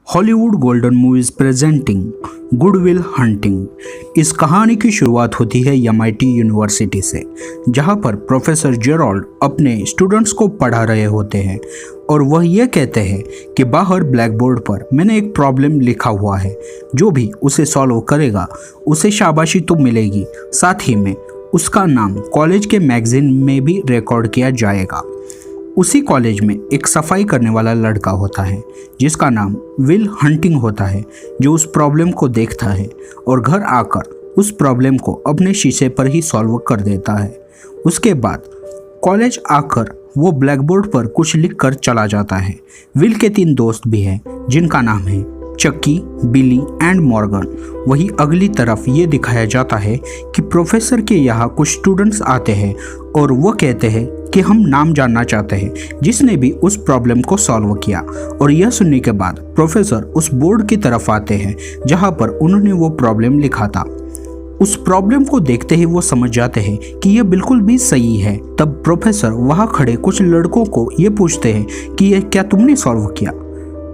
Hollywood golden movies presenting good will hunting. इस कहानी की शुरुआत होती है एमआईटी यूनिवर्सिटी से, जहां पर प्रोफेसर जेराल्ड अपने स्टूडेंट्स को पढ़ा रहे होते हैं और वह यह कहते हैं कि बाहर ब्लैक बोर्ड पर मैंने एक प्रॉब्लम लिखा हुआ है, जो भी उसे सॉल्व करेगा उसे शाबाशी तो मिलेगी, साथ ही में उसका नाम कॉलेज के मैगजीन में भी रिकॉर्ड किया जाएगा। उसी कॉलेज में एक सफाई करने वाला लड़का होता है जिसका नाम विल हंटिंग होता है, जो उस प्रॉब्लम को देखता है और घर आकर उस प्रॉब्लम को अपने शीशे पर ही सॉल्व कर देता है। उसके बाद कॉलेज आकर वो ब्लैक बोर्ड पर कुछ लिख कर चला जाता है। विल के 3 दोस्त भी हैं जिनका नाम है चक्की, बिली एंड मॉर्गन। वहीं अगली तरफ ये दिखाया जाता है कि प्रोफेसर के यहाँ कुछ स्टूडेंट्स आते हैं और वो कहते हैं कि हम नाम जानना चाहते हैं जिसने भी उस प्रॉब्लम को सॉल्व किया। और यह सुनने के बाद प्रोफेसर उस बोर्ड की तरफ आते हैं जहाँ पर उन्होंने वो प्रॉब्लम लिखा था। उस प्रॉब्लम को देखते ही वो समझ जाते हैं कि यह बिल्कुल भी सही है। तब प्रोफेसर वहाँ खड़े कुछ लड़कों को ये पूछते हैं कि यह क्या तुमने सॉल्व किया,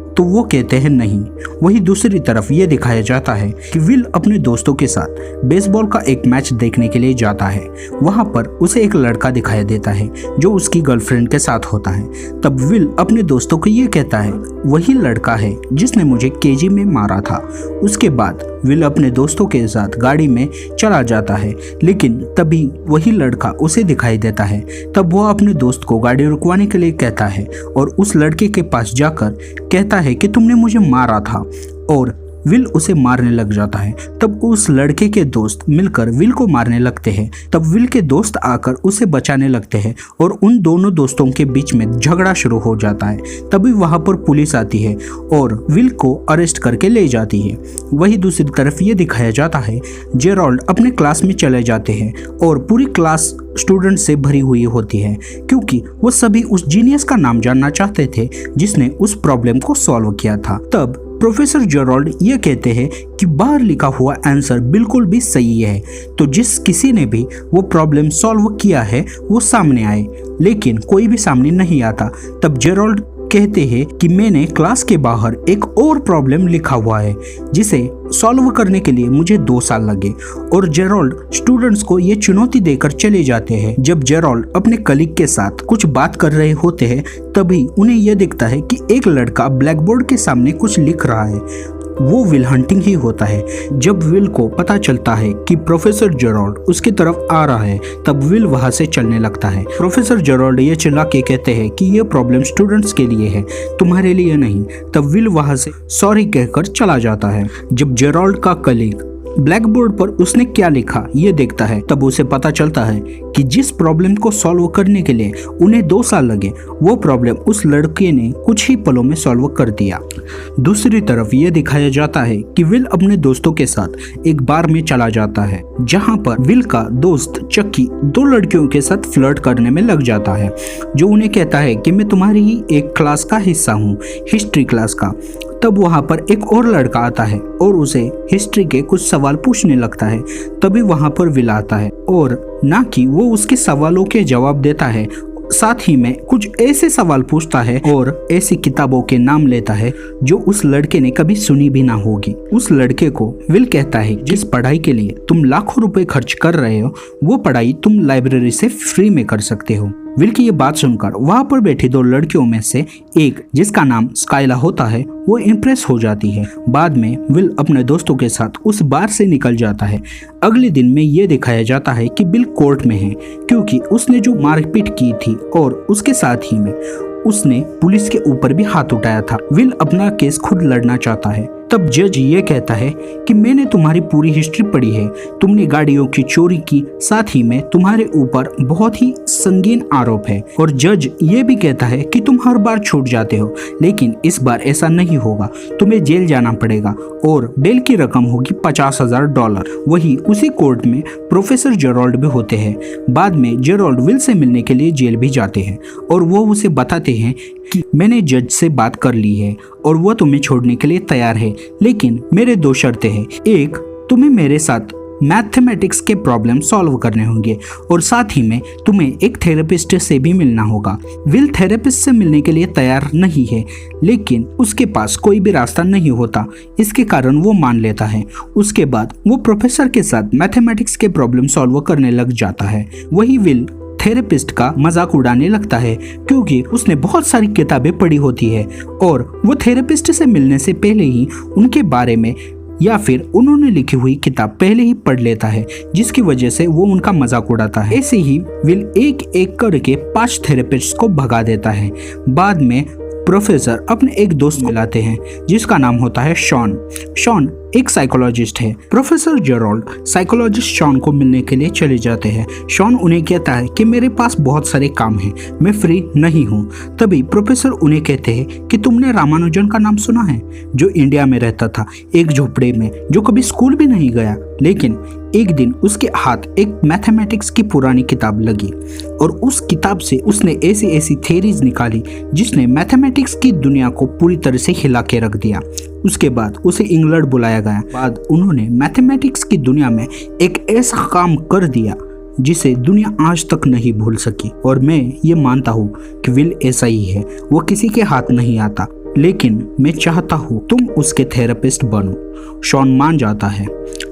तो वो कहते हैं नहीं। वहीं दूसरी तरफ ये दिखाया जाता है कि विल अपने दोस्तों के साथ बेसबॉल का एक मैच देखने के लिए जाता है। वहाँ पर उसे एक लड़का दिखाई देता है जो उसकी गर्लफ्रेंड के साथ होता है। तब विल अपने दोस्तों को ये कहता है वही लड़का है जिसने मुझे केजी में मारा था। उसके बाद विल अपने दोस्तों के साथ गाड़ी में चला जाता है, लेकिन तभी वही लड़का उसे दिखाई देता है। तब वो अपने दोस्त को गाड़ी रुकवाने के लिए कहता है और उस लड़के के पास जाकर कहता है कि तुमने मुझे मारा था, और विल उसे मारने लग जाता है। तब उस लड़के के दोस्त मिलकर विल को मारने लगते हैं। तब विल के दोस्त आकर उसे बचाने लगते हैं और उन दोनों दोस्तों के बीच में झगड़ा शुरू हो जाता है। तभी वहां पर पुलिस आती है और विल को अरेस्ट करके ले जाती है। वहीं दूसरी तरफ ये दिखाया जाता है जेराल्ड अपने क्लास में चले जाते हैं और पूरी क्लास स्टूडेंट से भरी हुई होती है, क्योंकि वो सभी उस जीनियस का नाम जानना चाहते थे जिसने उस प्रॉब्लम को सॉल्व किया था। तब प्रोफेसर जेराल्ड ये कहते हैं कि बाहर लिखा हुआ आंसर बिल्कुल भी सही है, तो जिस किसी ने भी वो प्रॉब्लम सॉल्व किया है वो सामने आए, लेकिन कोई भी सामने नहीं आता। तब जेराल्ड कहते हैं कि मैंने क्लास के बाहर एक और प्रॉब्लम लिखा हुआ है जिसे सॉल्व करने के लिए मुझे 2 साल लगे, और जेराल्ड स्टूडेंट्स को ये चुनौती देकर चले जाते हैं। जब जेराल्ड अपने कलीग के साथ कुछ बात कर रहे होते हैं तभी उन्हें यह दिखता है कि एक लड़का ब्लैक बोर्ड के सामने कुछ लिख रहा है। वो विल हंटिंग ही होता है। जब विल को पता चलता है कि प्रोफेसर जेराल्ड उसकी तरफ आ रहा है तब विल वहां से चलने लगता है। प्रोफेसर जेराल्ड ये चिल्ला के कहते हैं कि ये प्रॉब्लम स्टूडेंट्स के लिए है, तुम्हारे लिए नहीं। तब विल वहां से सॉरी कहकर चला जाता है। जब जेराल्ड का कलीग ब्लैक बोर्ड पर उसने क्या लिखा ये देखता है तब उसे पता चलता है कि जिस प्रॉब्लम को सॉल्व करने के लिए उन्हें 2 साल लगे वो प्रॉब्लम उस लड़के ने कुछ ही पलों में सॉल्व कर दिया। दूसरी तरफ ये दिखाया जाता है कि विल अपने दोस्तों के साथ एक बार में चला जाता है जहां पर विल का दोस्त चक्की 2 लड़कियों के साथ फ्लर्ट करने में लग जाता है, जो उन्हें कहता है कि मैं तुम्हारी ही एक क्लास का हिस्सा हूँ, हिस्ट्री क्लास का। तब वहां पर एक और लड़का आता है और उसे हिस्ट्री के कुछ सवाल पूछने लगता है। तभी वहां पर विल आता है और ना कि वो उसके सवालों के जवाब देता है, साथ ही में कुछ ऐसे सवाल पूछता है और ऐसी किताबों के नाम लेता है जो उस लड़के ने कभी सुनी भी ना होगी। उस लड़के को विल कहता है जिस पढ़ाई के लिए तुम लाखों रुपए खर्च कर रहे हो वो पढ़ाई तुम लाइब्रेरी से फ्री में कर सकते हो। विल की ये बात सुनकर वहां पर बैठी 2 लड़कियों में से एक, जिसका नाम स्काइला होता है, वो इम्प्रेस हो जाती है। बाद में विल अपने दोस्तों के साथ उस बार से निकल जाता है। अगले दिन में ये दिखाया जाता है कि विल कोर्ट में है, क्योंकि उसने जो मारपीट की थी और उसके साथ ही में उसने पुलिस के ऊपर भी हाथ उठाया था। विल अपना केस खुद लड़ना चाहता है। तब जज ये कहता है कि मैंने तुम्हारी पूरी हिस्ट्री पढ़ी है, तुमने गाड़ियों की चोरी की, साथ ही में तुम्हारे ऊपर बहुत ही संगीन आरोप है। और जज ये भी कहता है कि तुम हर बार छूट जाते हो, लेकिन इस बार ऐसा नहीं होगा, तुम्हें जेल जाना पड़ेगा और बेल की रकम होगी $50,000। वही उसी कोर्ट में प्रोफेसर जेराल्ड भी होते हैं। बाद में जेराल्ड विल से मिलने के लिए जेल भी जाते हैं और वो उसे बताते हैं कि मैंने जज से बात कर ली है और वो तुम्हें छोड़ने के लिए तैयार है, लेकिन मेरे 2 शर्तें हैं। एक, तुम्हें मेरे साथ मैथमेटिक्स के प्रॉब्लम सॉल्व करने होंगे और साथ ही में तुम्हें एक थेरेपिस्ट से भी मिलना होगा। विल थेरेपिस्ट से मिलने के लिए तैयार नहीं है, लेकिन उसके पास कोई भी रास्ता नहीं होता, इसके कारण वो मान लेता है। उसके बाद वो प्रोफेसर के साथ मैथमेटिक्स के प्रॉब्लम सॉल्व करने लग जाता है। वही विल थेरेपिस्ट का मजाक उड़ाने लगता है क्योंकि उसने बहुत सारी किताबें पढ़ी होती है और वो थेरेपिस्ट से मिलने से पहले ही उनके बारे में या फिर उन्होंने लिखी हुई किताब पहले ही पढ़ लेता है, जिसकी वजह से वो उनका मजाक उड़ाता है। ऐसे ही विल एक एक करके 5 थेरेपिस्ट को भगा देता है। बाद में प्रोफेसर अपने एक दोस्त मिलाते हैं जिसका नाम होता है शॉन। शॉन एक साइकोलॉजिस्ट है। प्रोफेसर जेरोल्ड साइकोलॉजिस्ट शॉन को मिलने के लिए चले जाते हैं। शॉन उन्हें कहता है कि मेरे पास बहुत सारे काम हैं, मैं फ्री नहीं हूँ। तभी प्रोफेसर उन्हें कहते हैं कि तुमने रामानुजन का नाम सुना है, जो इंडिया में रहता था, एक झोपड़े में, जो कभी स्कूल भी नहीं गया, लेकिन एक दिन उसके हाथ एक मैथमेटिक्स की पुरानी किताब लगी और उस किताब से उसने ऐसी ऐसी थ्योरीज निकाली जिसने मैथमेटिक्स की दुनिया को पूरी तरह से हिला के रख दिया। उसके बाद उसे इंग्लैंड बुलाया गया। बाद उन्होंने मैथमेटिक्स की दुनिया में एक ऐसा काम कर दिया जिसे दुनिया आज तक नहीं भूल सकी। और मैं ये मानता हूँ कि विल ऐसा ही है, वो किसी के हाथ नहीं आता, लेकिन मैं चाहता हूँ तुम उसके थेरेपिस्ट बनो। शॉन मान जाता है।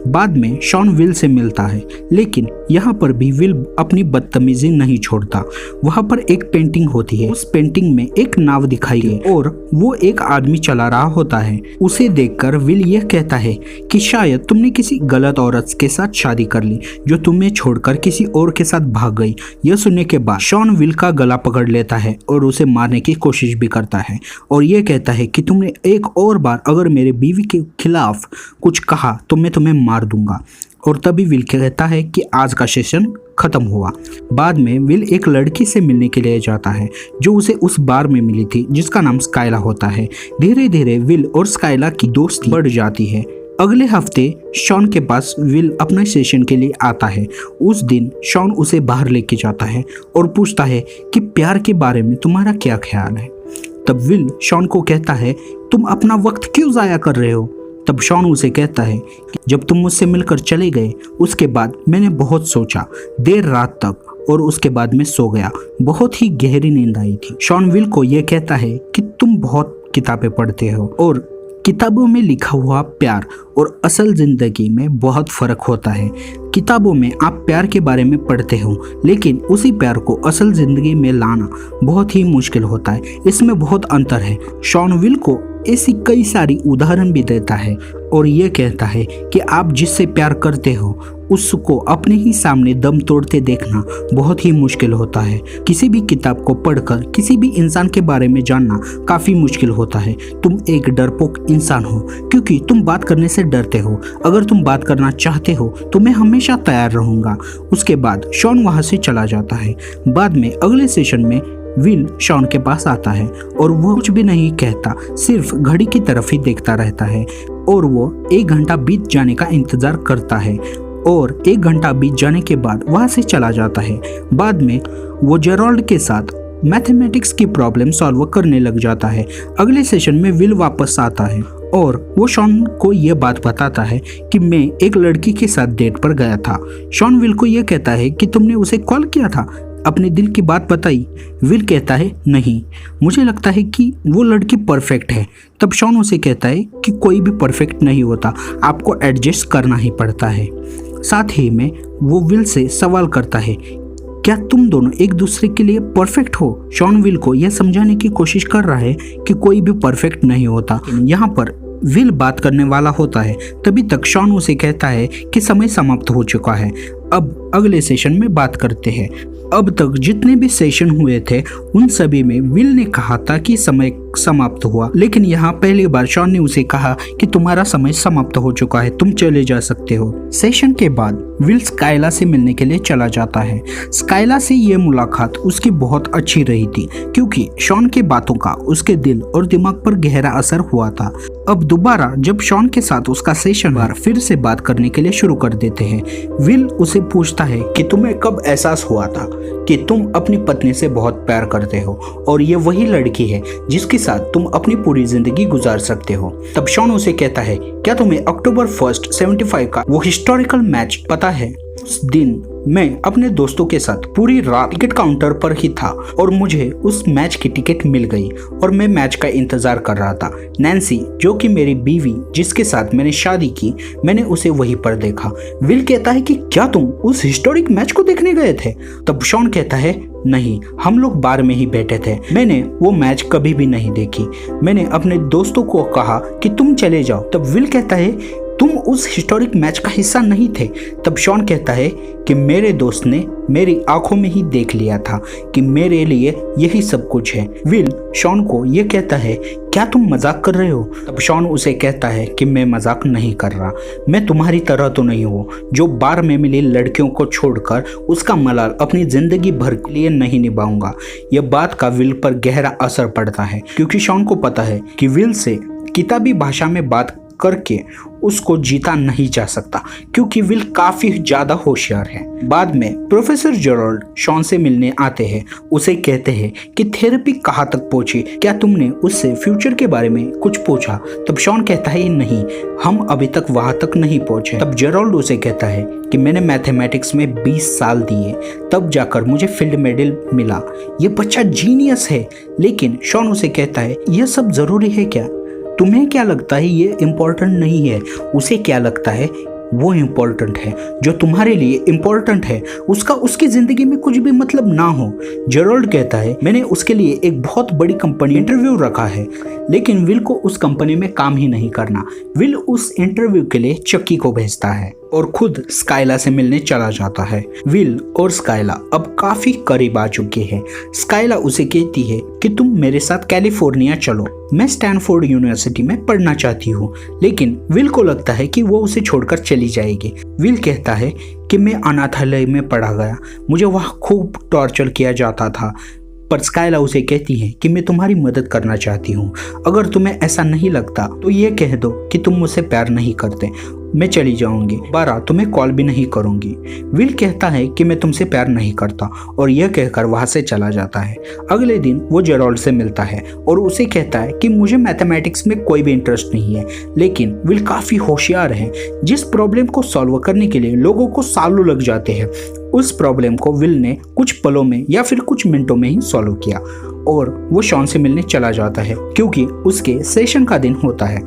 बाद में शॉन विल से मिलता है, लेकिन यहाँ पर भी विल अपनी बदतमीजी नहीं छोड़ता। वहाँ पर एक पेंटिंग होती है, उस पेंटिंग में एक नाव दिखाई है और वो एक आदमी चला रहा होता है। उसे देखकर विल यह कहता है कि शायद तुमने किसी गलत औरत के साथ शादी कर ली जो तुम्हें छोड़कर किसी और के साथ भाग गई। यह सुनने के बाद शॉन विल का गला पकड़ लेता है और उसे मारने की कोशिश भी करता है और यह कहता है कि तुमने एक और बार अगर मेरे बीवी के खिलाफ कुछ कहा तो मैं तुम्हें मार दूंगा। और तभी विल कहता है कि आज का सेशन खत्म हुआ। बाद में विल एक लड़की से मिलने के लिए जाता है जो उसे उस बार में मिली थी, जिसका नाम स्काइला होता है। धीरे धीरे विल और स्काइला की दोस्ती बढ़ जाती है। अगले हफ्ते शॉन के पास विल अपने सेशन के लिए आता है। उस दिन शॉन उसे बाहर लेके जाता है और पूछता है कि प्यार के बारे में तुम्हारा क्या ख्याल है। तब विल शॉन को कहता है, तुम अपना वक्त क्यों ज़ाया कर रहे हो। तब शॉन उसे कहता है कि जब तुम मुझसे मिलकर चले गए उसके बाद मैंने बहुत सोचा देर रात तक और उसके बाद मैं सो गया। बहुत ही गहरी नींद आई थी। शॉन विल को यह कहता है कि तुम बहुत किताबें पढ़ते हो और किताबों में लिखा हुआ प्यार और असल जिंदगी में बहुत फर्क होता है। किताबों में आप प्यार के बारे में पढ़ते हो, लेकिन उसी प्यार को असल जिंदगी में लाना बहुत ही मुश्किल होता है। इसमें बहुत अंतर है। शॉन विल को ऐसी कई सारी उदाहरण भी देता है और ये कहता है कि आप जिससे प्यार करते हो उसको अपने ही सामने दम तोड़ते देखना बहुत ही मुश्किल होता है। किसी भी किताब को पढ़कर किसी भी इंसान के बारे में जानना काफ़ी मुश्किल होता है। तुम एक डरपोक इंसान हो क्योंकि तुम बात करने से डरते हो। अगर तुम बात करना चाहते हो तो मैं हमेशा तैयार रहूँगा। उसके बाद शॉन वहाँ से चला जाता है। बाद में अगले सेशन में विल शॉन के पास आता है और वो कुछ भी नहीं कहता, सिर्फ घड़ी की तरफ ही देखता रहता है और वो 1 घंटा बीत जाने का इंतजार करता है और 1 घंटा बीत जाने के बाद वहाँ से चला जाता है। बाद में वो जेरोल्ड के साथ मैथमेटिक्स की प्रॉब्लम सॉल्व करने लग जाता है। अगले सेशन में विल वापस आता है और वो शॉन को ये बात बताता है कि मैं एक लड़की के साथ डेट पर गया था। शॉन विल को ये कहता है कि तुमने उसे कॉल किया था, अपने दिल की बात बताई। विल कहता है नहीं, मुझे लगता है कि वो लड़की परफेक्ट है। तब शॉन उसे कहता है कि कोई भी परफेक्ट नहीं होता, आपको एडजस्ट करना ही पड़ता है। साथ ही में वो विल से सवाल करता है, क्या तुम दोनों एक दूसरे के लिए परफेक्ट हो। शॉन विल को यह समझाने की कोशिश कर रहा है कि कोई भी परफेक्ट नहीं होता। यहाँ पर विल बात करने वाला होता है, तभी तक शॉन उसे कहता है कि समय समाप्त हो चुका है, अब अगले सेशन में बात करते हैं। अब तक जितने भी सेशन हुए थे उन सभी में विल ने कहा था कि समय समाप्त हुआ, लेकिन यहाँ पहली बार शॉन ने उसे कहा कि तुम्हारा समय समाप्त हो चुका है, तुम चले जा सकते हो। सेशन के बाद विल स्काइला से मिलने के लिए चला जाता है। स्काइला से ये मुलाकात उसकी बहुत अच्छी रही थी क्योंकि शॉन के बातों का उसके दिल और दिमाग पर गहरा असर हुआ था। अब दोबारा जब शॉन के साथ उसका सेशन बार फिर से बात करने के लिए शुरू कर देते हैं। विल उसे पूछता है कि तुम्हें कब एहसास हुआ था कि तुम अपनी पत्नी से बहुत प्यार करते हो और ये वही लड़की है जिसके साथ तुम अपनी पूरी जिंदगी गुजार सकते हो। तब शॉन उसे कहता है, क्या तुम्हें अक्टूबर 1 75 का वो हिस्टोरिकल मैच पता है? उस दिन मैं अपने दोस्तों के साथ पूरी रात टिकट काउंटर पर ही था और मुझे उस मैच की टिकट मिल गई और मैं मैच का इंतजार कर रहा था। नैन्सी, जो कि मेरी बीवी जिसके साथ मैंने शादी की, मैंने उसे वहीं पर देखा। विल कहता है कि क्या तुम उस हिस्टोरिक मैच को देखने गए थे? तब शॉन कहता है, नहीं, हम लोग बार में ही बैठे थे, मैंने वो मैच कभी भी नहीं देखी। मैंने अपने दोस्तों को कहा कि तुम चले जाओ। तब विल कहता है, तुम उस हिस्टोरिक मैच का हिस्सा नहीं थे। तब शॉन कहता है कि मेरे दोस्त ने मेरी आंखों में ही देख लिया था कि मेरे लिए यही सब कुछ है। विल शॉन को यह कहता है, क्या तुम मजाक कर रहे हो? तब शॉन उसे कहता है कि मैं मजाक नहीं कर रहा, मैं तुम्हारी तरह तो नहीं हूँ जो बार में मिली लड़कियों को छोड़कर उसका मलाल अपनी जिंदगी भर के लिए नहीं निभाऊंगा। यह बात का विल पर गहरा असर पड़ता है क्योंकि शॉन को पता है कि विल से किताबी भाषा में बात करके उसको जीता नहीं जा सकता क्योंकि विल काफी ज्यादा होशियार है। बाद में प्रोफेसर जेराल्ड शॉन से मिलने आते हैं। उसे कहते हैं कि थेरेपी कहाँ तक पहुंची, क्या तुमने उससे फ्यूचर के बारे में कुछ पूछा? तब शॉन कहता है, नहीं, हम अभी तक वहां तक नहीं पहुंचे। तब जेराल्ड उसे कहता है कि मैंने मैथमेटिक्स में 20 साल दिए, तब जाकर मुझे फील्ड मेडल मिला। ये बच्चा जीनियस है। लेकिन शॉन उसे कहता है, यह सब जरूरी है क्या? तुम्हें क्या लगता है ये इम्पोर्टेंट नहीं है? उसे क्या लगता है वो इम्पोर्टेंट है। जो तुम्हारे लिए इम्पोर्टेंट है उसका उसकी जिंदगी में कुछ भी मतलब ना हो। जेराल्ड कहता है, मैंने उसके लिए एक बहुत बड़ी कंपनी इंटरव्यू रखा है, लेकिन विल को उस कंपनी में काम ही नहीं करना। विल उस इंटरव्यू के लिए चक्की को भेजता है और खुद स्काइला से मिलने चला जाता है। विल और स्काइला अब काफी करीब आ चुके हैं। स्काइला उसे कहती है कि तुम मेरे साथ कैलिफोर्निया चलो, मैं स्टैनफोर्ड यूनिवर्सिटी में पढ़ना चाहती हूँ। लेकिन विल को लगता है कि वो उसे छोड़कर चली जाएगी। विल कहता है कि मैं अनाथालय में पढ़ा गया, मुझे वहाँ खूब टॉर्चर किया जाता था। पर स्काइला उसे कहती है कि मैं तुम्हारी मदद करना चाहती हूँ, अगर तुम्हें ऐसा नहीं लगता तो ये कह दो कि तुम मुझसे प्यार नहीं करते, मैं चली जाऊंगी, बारा तुम्हें कॉल भी नहीं करूंगी। विल कहता है कि मैं तुमसे प्यार नहीं करता और यह कहकर वहां से चला जाता है। अगले दिन वो जेराल्ड से मिलता है और उसे कहता है कि मुझे मैथमेटिक्स में कोई भी इंटरेस्ट नहीं है। लेकिन विल काफी होशियार है, जिस प्रॉब्लम को सॉल्व करने के लिए लोगों को सालों लग जाते हैं, उस प्रॉब्लम को विल ने कुछ पलों में या फिर कुछ मिनटों में ही सॉल्व किया और वो शॉन से मिलने चला जाता है क्योंकि उसके सेशन का दिन होता है।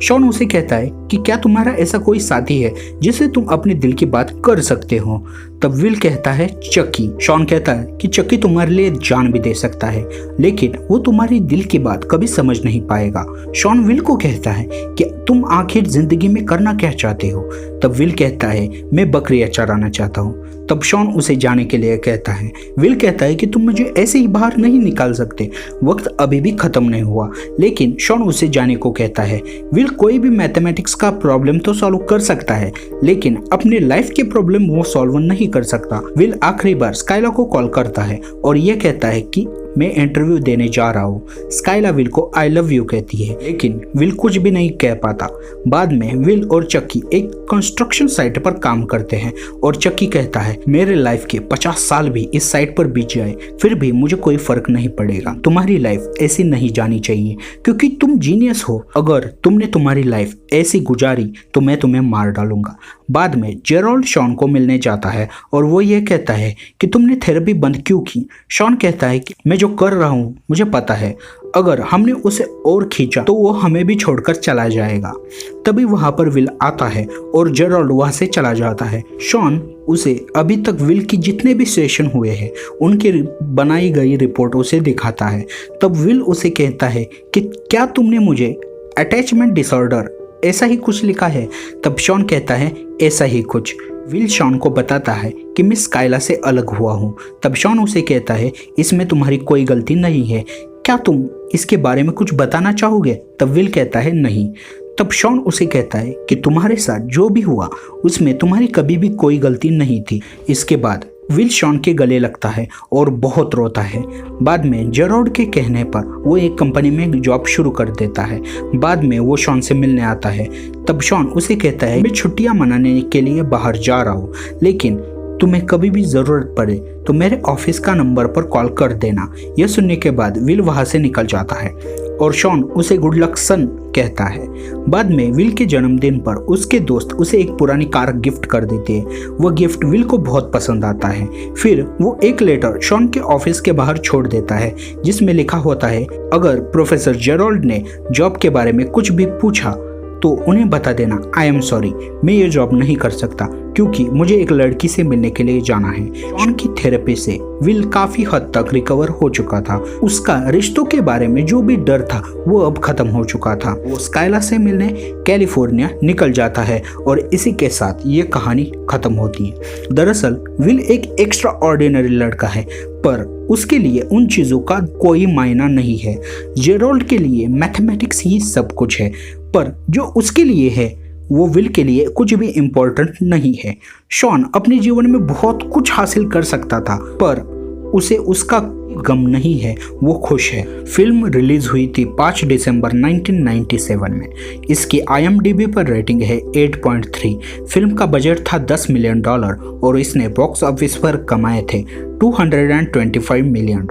शॉन उसे कहता है कि क्या तुम्हारा ऐसा कोई साथी है जिसे तुम अपने दिल की बात कर सकते हो? तब विल कहता है, चक्की। शॉन कहता है कि चक्की तुम्हारे लिए जान भी दे सकता है, लेकिन वो तुम्हारी दिल की बात कभी समझ नहीं पाएगा। शॉन विल को कहता है कि तुम आखिर जिंदगी में करना क्या चाहते हो? तब विल कहता है, मैं बकरियां चराना चाहता हूँ। तब शॉन उसे जाने के लिए कहता है। विल कहता है कि तुम मुझे ऐसे ही बाहर नहीं निकाल सकते, वक्त अभी भी खत्म नहीं हुआ। लेकिन शॉन उसे जाने को कहता है। विल कोई भी मैथमेटिक्स का प्रॉब्लम तो सॉल्व कर सकता है, लेकिन अपने लाइफ के प्रॉब्लम वो सॉल्व नहीं कर सकता। विल आखिरी बार स्काइला को कॉल करता है और यह कहता है कि मैं इंटरव्यू देने जा रहा हूँ। स्काइला विल को आई लव यू कहती है, लेकिन विल कुछ भी नहीं कह पाता। बाद में विल और चक्की एक कंस्ट्रक्शन साइट पर काम करते हैं और चक्की कहता है, मेरे लाइफ के 50 साल भी इस साइट पर बीत जाए फिर भी मुझे कोई फर्क नहीं पड़ेगा। तुम्हारी लाइफ ऐसी नहीं जानी चाहिए क्योंकि तुम जीनियस हो। अगर तुमने तुम्हारी लाइफ ऐसी गुजारी तो मैं तुम्हें मार डालूंगा। बाद में जेराल्ड शॉन को मिलने जाता है और वो ये कहता है कि तुमने थेरेपी बंद क्यों की? शॉन कहता है कि मैं जो कर रहा हूँ मुझे पता है, अगर हमने उसे और खींचा तो वो हमें भी छोड़कर चला जाएगा। तभी वहां पर विल आता है और जेराल्ड वहां से चला जाता है। शॉन उसे अभी तक विल की जितने भी सेशन हुए हैं उनकी बनाई गई रिपोर्ट उसे दिखाता है। तब विल उसे कहता है कि क्या तुमने मुझे अटैचमेंट डिसऑर्डर ऐसा ही कुछ लिखा है? तब शॉन कहता है, ऐसा ही कुछ। विल शॉन को बताता है कि मैं स्काइला से अलग हुआ हूँ। तब शॉन उसे कहता है, इसमें तुम्हारी कोई गलती नहीं है, क्या तुम इसके बारे में कुछ बताना चाहोगे? तब विल कहता है, नहीं। तब शॉन उसे कहता है कि तुम्हारे साथ जो भी हुआ उसमें तुम्हारी कभी भी कोई गलती नहीं थी। इसके बाद विल शॉन के गले लगता है और बहुत रोता है। बाद में जेरोल्ड के कहने पर वो एक कंपनी में जॉब शुरू कर देता है। बाद में वो शॉन से मिलने आता है। तब शॉन उसे कहता है मैं छुट्टियां मनाने के लिए बाहर जा रहा हूँ, लेकिन तुम्हें कभी भी ज़रूरत पड़े तो मेरे ऑफिस का नंबर पर कॉल कर देना। यह सुनने के बाद विल वहाँ से निकल जाता है और शॉन उसे गुड लक सन कहता है। बाद में विल के जन्मदिन पर उसके दोस्त उसे एक पुरानी कार गिफ्ट कर देते हैं। वह गिफ्ट विल को बहुत पसंद आता है। फिर वो एक लेटर शॉन के ऑफिस के बाहर छोड़ देता है जिसमें लिखा होता है अगर प्रोफेसर जेरोल्ड ने जॉब के बारे में कुछ भी पूछा तो उन्हें बता देना आई एम सॉरी, मैं ये जॉब नहीं कर सकता क्योंकि मुझे एक लड़की से मिलने के लिए जाना है। शॉन की थेरेपी से विल काफी हद तक रिकवर हो चुका था। उसका रिश्तों के बारे में जो भी डर था वो अब खत्म हो चुका था। वो स्काइला से मिलने कैलिफोर्निया निकल जाता है और इसी के साथ ये कहानी खत्म होती है। दरअसल विल एक एक्स्ट्रा ऑर्डिनरी लड़का है, पर उसके लिए उन चीज़ों का कोई मायना नहीं है। जेरोल्ड के लिए मैथमेटिक्स ही सब कुछ है, पर जो उसके लिए है वो विल के लिए कुछ भी इम्पोर्टेंट नहीं है। शॉन अपने जीवन में बहुत कुछ हासिल कर सकता था, पर उसे उसका गम नहीं है, वो खुश है। फिल्म रिलीज हुई थी 5 दिसंबर 1997 में। इसकी IMDb पर रेटिंग है 8.3। फिल्म का बजट था $10 मिलियन और इसने बॉक्स ऑफिस पर कमाए थे $225 मिलियन।